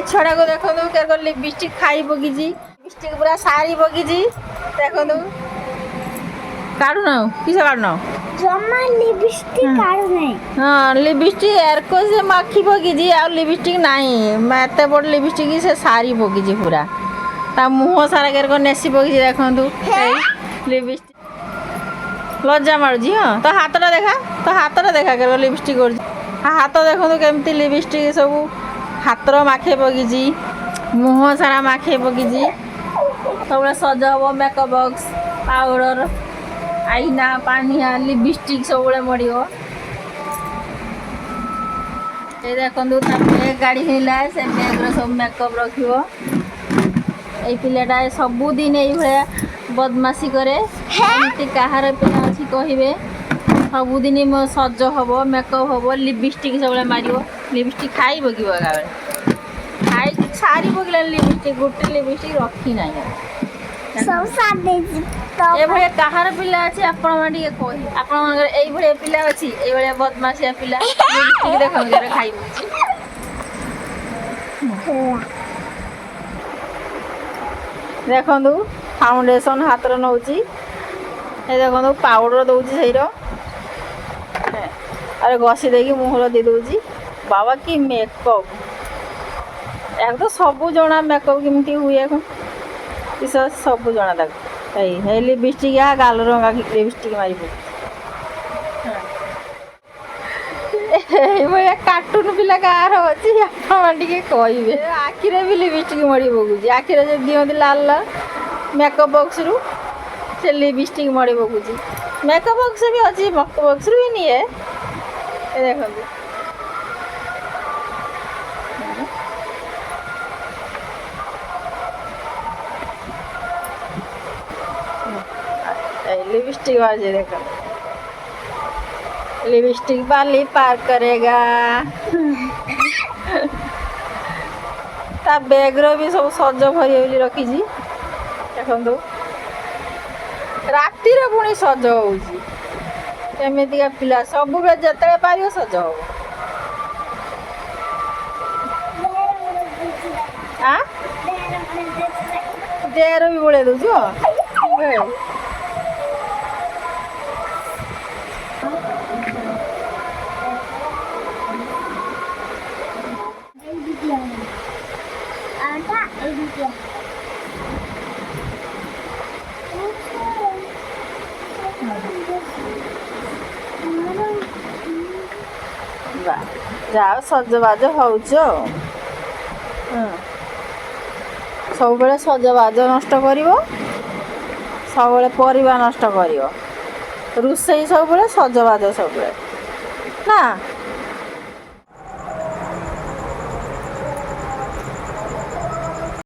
छुआ को देखो लिपस्टिक खाई पकी लिपस्टिक पूरा सारी पकी देखो काढ़ुना किस काढ़ुना जमा लिपस्टिक काढ़ु नहीं हाँ लिपस्टिक एरको से माखी पकी आ लिपस्टिक नहीं एत बड़ लिपस्टिक से सारी पकी पूरा ता मुह सारा केरको नेसी पकी देखो लिपस्टिक लज्जा मारुची हाँ तो हाथटा देखा केरको लिपस्टिक कर हाथ देखो केमती लिपस्टिक सब हाथर माखे पकी मुह सारा माखे पकी सब सज हम मेकअप बॉक्स पाउडर आईना पानिया लिपस्टिक सब मड़ो ये देखो बैग गाड़ी हिला से बैग सब मेकअप रख पिलाटा सबुदिन ये बदमाशी करे कहार पिला अच्छी कहे सबुदिन मो सज हम मेकअप हम लिपस्टिक सब मार लिपस्टिक खाई पकड़ खाई सारी पकड़ा लिपस्टिक गोटे लिपस्टिक रखी ना ये कहार पिला अच्छी आपण पिला अच्छी ये बदमाशिया पिला देख खाई देखु फाउंडेशन हाथ नौ देखो पाउडर दौर से अरे घसी दे मुहर दे दूँ बाबा की मेकअप एक तो सब जना मेकअप केमती हुए सब जना तक लिपस्टिक या गाल रंगा लिपस्टिक मार कार्टून पिला कार अच्छी आपे कहे आखिरे भी लिपस्टिक मड़ी पकुची आखिरे जो दिखती लाल लाल मेकअप बॉक्स रु से लिपस्टिक मड़ी पकुची मेकअप बॉक्स भी अच्छी मेकअप बॉक्स रु भी निए देखो लिपस्टिक बाजे देखो लिपस्टिक वाली पार करेगा ता बैग रो भी सब सज भरी रखी देखो राति पुणी सज होमती पिला सब जिते पार सज हो देहर भी बुड़े दौ जाओ सजबाज हो सब सजबाज नष्ट कर सब परिवा नष्ट कर रोसई सब सजबाज सब ना।